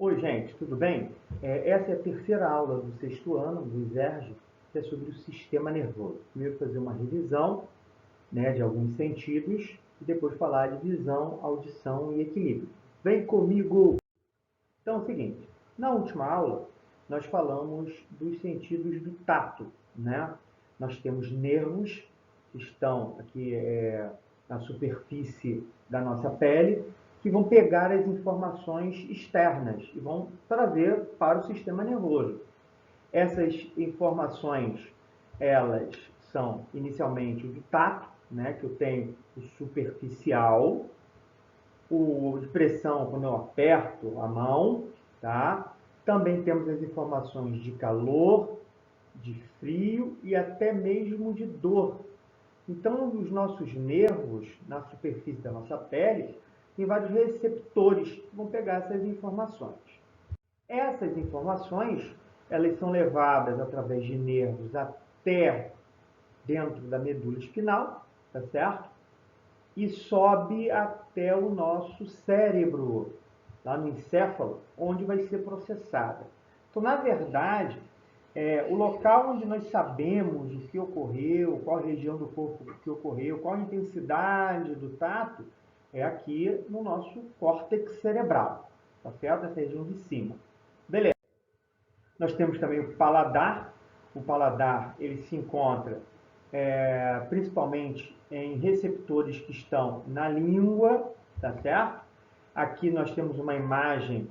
Oi, gente, tudo bem? Essa é a terceira aula do sexto ano do ISERJ, que é sobre o sistema nervoso. Primeiro fazer uma revisão, né, de alguns sentidos e depois falar de visão, audição e equilíbrio. Vem comigo! Então é o seguinte, na última aula nós falamos dos sentidos do tato, né? Nós temos nervos que estão aqui na superfície da nossa pele, que vão pegar as informações externas e vão trazer para o sistema nervoso. Essas informações, elas são inicialmente o do tato, né, que eu tenho o superficial, o de pressão quando eu aperto a mão, tá? Também temos as informações de calor, de frio e até mesmo de dor. Então, os nossos nervos, na superfície da nossa pele, tem vários receptores que vão pegar essas informações. Essas informações, elas são levadas através de nervos até dentro da medula espinal, tá certo? E sobe até o nosso cérebro, lá no encéfalo, onde vai ser processada. Então, na verdade, o local onde nós sabemos o que ocorreu, qual região do corpo que ocorreu, qual a intensidade do tato, é aqui no nosso córtex cerebral, tá certo? Essa região de cima. Beleza. Nós temos também o paladar. O paladar, ele se encontra principalmente em receptores que estão na língua, tá certo? Aqui nós temos uma imagem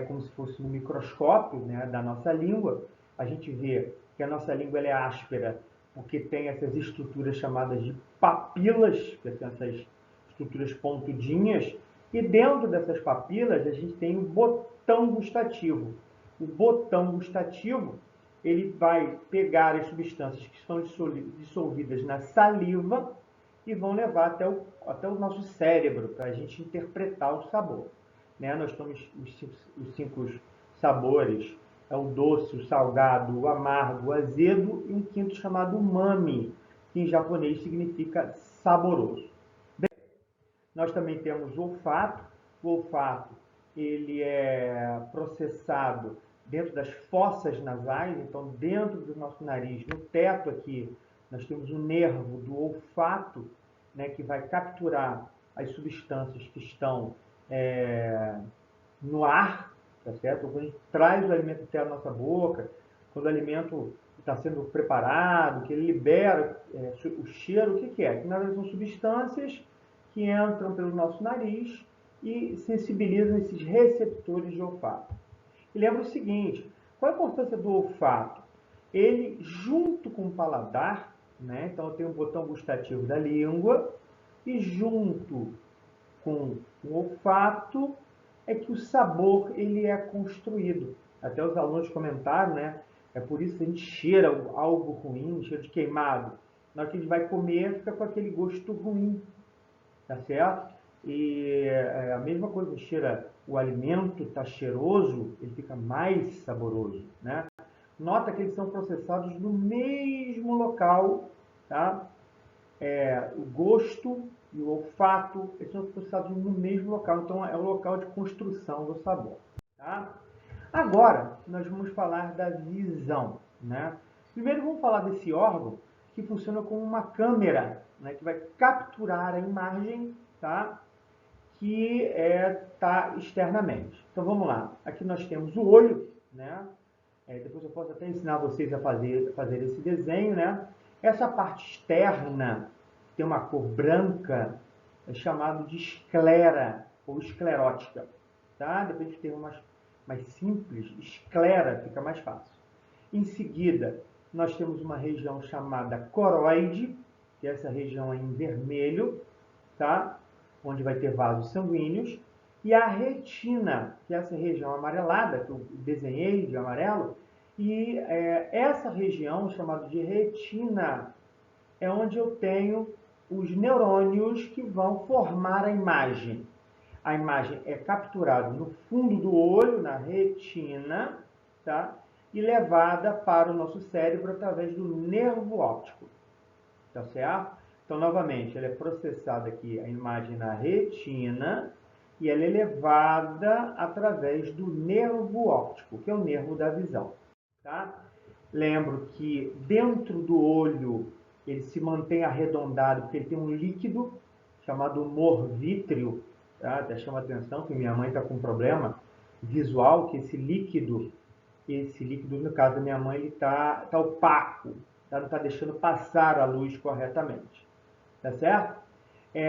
como se fosse um microscópio, né, da nossa língua. A gente vê que a nossa língua ela é áspera porque tem essas estruturas chamadas de papilas, que são essas estruturas pontudinhas, e dentro dessas papilas a gente tem o botão gustativo. O botão gustativo ele vai pegar as substâncias que estão dissolvidas na saliva e vão levar até o nosso cérebro para a gente interpretar o sabor. Né? Nós temos os cinco sabores, é o doce, o salgado, o amargo, o azedo e um quinto chamado umami, que em japonês significa saboroso. Bem, nós também temos o olfato. O olfato ele é processado dentro das fossas nasais, então dentro do nosso nariz, no teto aqui, nós temos o nervo do olfato, né, que vai capturar as substâncias que estão no ar, tá certo? Quando a gente traz o alimento até a nossa boca, quando o alimento está sendo preparado, que ele libera o cheiro, o que é? Que na verdade são substâncias que entram pelo nosso nariz e sensibilizam esses receptores de olfato. E lembra o seguinte, qual a importância do olfato? Ele, junto com o paladar, né? Então eu tenho um botão gustativo da língua, e junto com o olfato é que o sabor ele é construído. Até os alunos comentaram, né? É por isso que a gente cheira algo ruim, cheiro de queimado. Na hora que a gente vai comer, fica com aquele gosto ruim, tá certo? E a mesma coisa, cheira o alimento, está cheiroso, ele fica mais saboroso, né? Nota que eles são processados no mesmo local, tá? O gosto e o olfato, eles são processados no mesmo local, então é o local de construção do sabor, tá? Agora, nós vamos falar da visão, né? Primeiro vamos falar desse órgão que funciona como uma câmera, né, que vai capturar a imagem, tá? Que está externamente. Então vamos lá. Aqui nós temos o olho, né? Depois eu posso até ensinar vocês a fazer esse desenho, né? Essa parte externa tem uma cor branca, é chamado de esclera ou esclerótica, tá? Depois de ter mais simples, esclera fica mais fácil. Em seguida, nós temos uma região chamada coroide, que essa região é em vermelho, tá? Onde vai ter vasos sanguíneos, e a retina, que é essa região amarelada, que eu desenhei de amarelo, e essa região, chamada de retina, é onde eu tenho os neurônios que vão formar a imagem. A imagem é capturada no fundo do olho, na retina, tá? E levada para o nosso cérebro através do nervo óptico, tá certo? Então, novamente, ela é processada aqui, a imagem na retina, e ela é levada através do nervo óptico, que é o nervo da visão. Tá? Lembro que dentro do olho ele se mantém arredondado porque ele tem um líquido chamado humor vítreo. Tá? Até chama atenção que minha mãe está com um problema visual, que esse líquido, no caso da minha mãe, ele tá opaco, tá? Não está deixando passar a luz corretamente. Tá certo?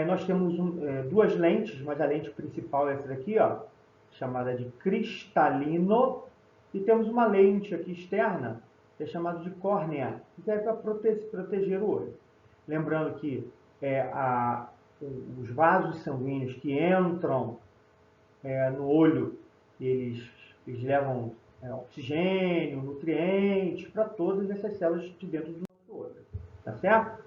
Nós temos duas lentes, mas a lente principal é essa daqui, ó, chamada de cristalino, e temos uma lente aqui externa, que é chamada de córnea, que serve para proteger o olho. Lembrando que os vasos sanguíneos que entram no olho, eles levam oxigênio, nutrientes para todas essas células de dentro do nosso olho. Tá certo?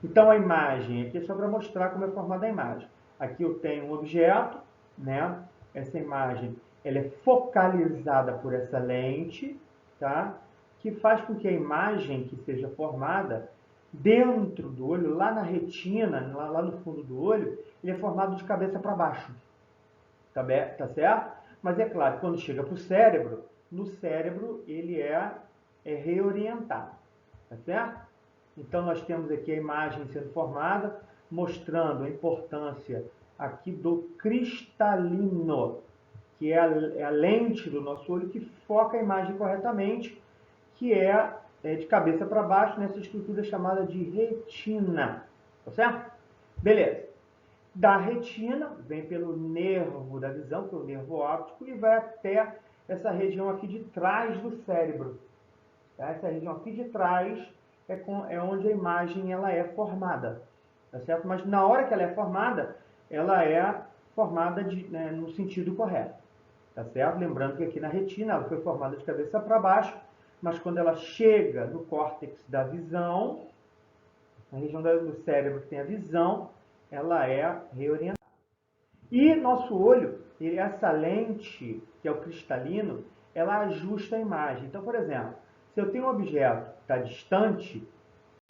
Então a imagem, aqui é só para mostrar como é formada a imagem. Aqui eu tenho um objeto, né? Essa imagem ela é focalizada por essa lente, tá? Que faz com que a imagem que seja formada dentro do olho, lá na retina, lá no fundo do olho, ele é formado de cabeça para baixo. Tá certo? Mas é claro, quando chega para o cérebro, no cérebro ele é reorientado. Tá certo? Então nós temos aqui a imagem sendo formada, mostrando a importância aqui do cristalino, que é a lente do nosso olho que foca a imagem corretamente, que é de cabeça para baixo, nessa estrutura chamada de retina. Tá certo? Beleza. Da retina, vem pelo nervo da visão, que é o nervo óptico, e vai até essa região aqui de trás do cérebro. Tá? Essa região aqui de trás é onde a imagem ela é formada. Tá certo? Mas na hora que ela é formada no sentido correto. Tá certo? Lembrando que aqui na retina ela foi formada de cabeça para baixo, mas quando ela chega no córtex da visão, na região do cérebro que tem a visão, ela é reorientada. E nosso olho, essa lente, que é o cristalino, ela ajusta a imagem. Então, por exemplo, se eu tenho um objeto que está distante,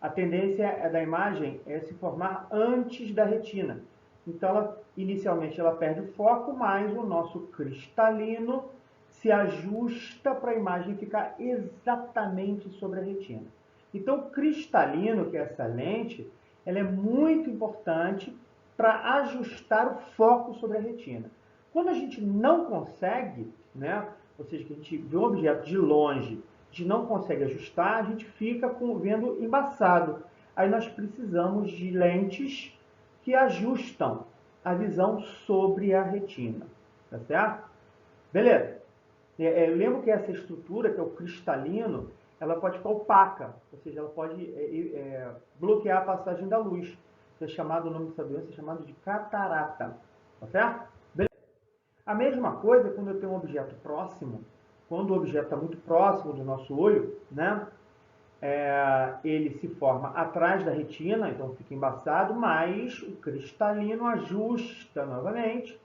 a tendência da imagem é se formar antes da retina. Então, inicialmente ela perde o foco, mas o nosso cristalino se ajusta para a imagem ficar exatamente sobre a retina. Então, o cristalino, que é essa lente, ela é muito importante para ajustar o foco sobre a retina. Quando a gente não consegue, né, ou seja, que a gente vê um objeto de longe, a gente não consegue ajustar, a gente fica vendo embaçado. Aí nós precisamos de lentes que ajustam a visão sobre a retina. Tá certo? Beleza. Eu lembro que essa estrutura, que é o cristalino, ela pode ficar opaca, ou seja, ela pode bloquear a passagem da luz. É chamado, o nome dessa doença é chamado de catarata. Tá certo? Beleza. A mesma coisa quando eu tenho um objeto próximo, quando o objeto está muito próximo do nosso olho, né? Ele se forma atrás da retina, então fica embaçado, mas o cristalino ajusta novamente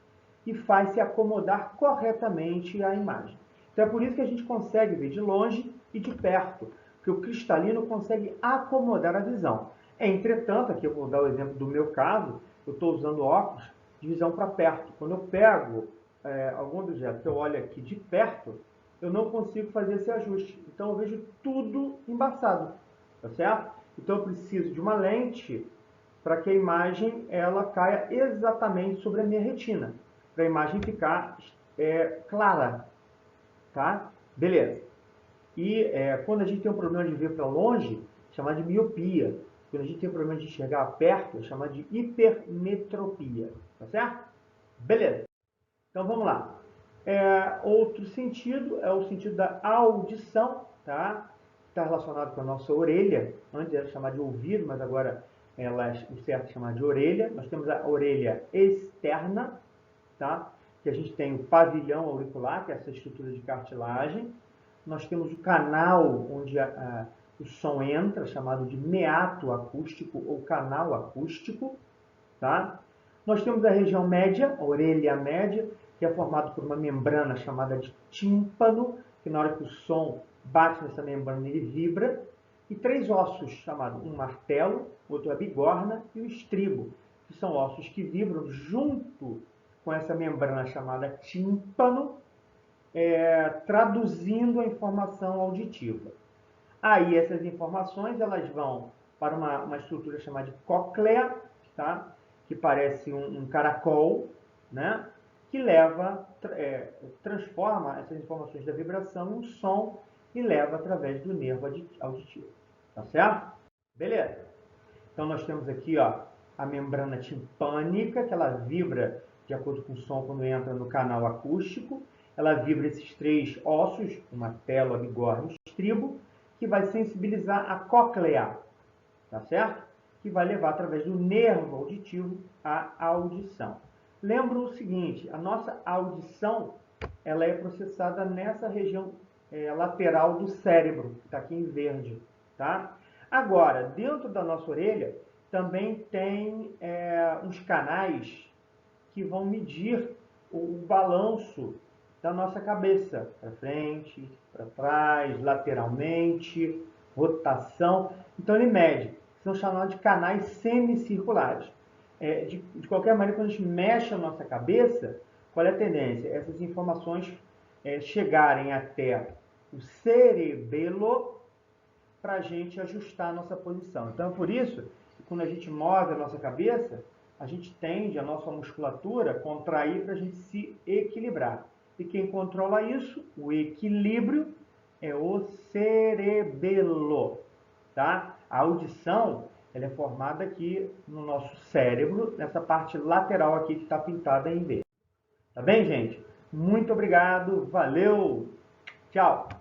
e faz se acomodar corretamente a imagem. Então é por isso que a gente consegue ver de longe e de perto, porque o cristalino consegue acomodar a visão. Entretanto, aqui eu vou dar o exemplo do meu caso, eu estou usando óculos de visão para perto. Quando eu pego algum objeto que eu olho aqui de perto, eu não consigo fazer esse ajuste. Então eu vejo tudo embaçado, tá certo? Então eu preciso de uma lente para que a imagem ela caia exatamente sobre a minha retina, para a imagem ficar clara, tá? Beleza. E quando a gente tem um problema de ver para longe, chama de miopia. Quando a gente tem um problema de enxergar perto, chama de hipermetropia, tá certo? Beleza. Então vamos lá. Outro sentido é o sentido da audição, tá? Está relacionado com a nossa orelha. Antes era chamada de ouvido, mas agora o certo é chamar de orelha. Nós temos a orelha externa, tá? Que a gente tem o pavilhão auricular, que é essa estrutura de cartilagem. Nós temos o canal onde o som entra, chamado de meato acústico ou canal acústico, tá? Nós temos a região média, a orelha média, que é formado por uma membrana chamada de tímpano, que na hora que o som bate nessa membrana ele vibra, e três ossos chamados um martelo, outro a bigorna e o estribo, que são ossos que vibram junto com essa membrana chamada tímpano, traduzindo a informação auditiva. Aí essas informações elas vão para uma estrutura chamada de cóclea, tá? Que parece um caracol, né? Que transforma essas informações da vibração em um som e leva através do nervo auditivo. Tá certo? Beleza. Então nós temos aqui, ó, a membrana timpânica, que ela vibra de acordo com o som quando entra no canal acústico. Ela vibra esses 3 ossos, o matelo, a bigorna e o estribo, que vai sensibilizar a cóclea, tá certo? Que vai levar através do nervo auditivo a audição. Lembra o seguinte, a nossa audição ela é processada nessa região lateral do cérebro, que está aqui em verde, tá? Agora, dentro da nossa orelha, também tem uns canais que vão medir o balanço da nossa cabeça, para frente, para trás, lateralmente, rotação. Então ele mede, são chamados de canais semicirculares. De qualquer maneira, quando a gente mexe a nossa cabeça, qual é a tendência? Essas informações chegarem até o cerebelo para a gente ajustar a nossa posição. Então é por isso que quando a gente move a nossa cabeça, a gente tende a nossa musculatura a contrair para a gente se equilibrar. E quem controla isso, o equilíbrio, é o cerebelo, tá? A audição, ela é formada aqui no nosso cérebro, nessa parte lateral aqui que está pintada em verde. Tá bem, gente? Muito obrigado, valeu, tchau!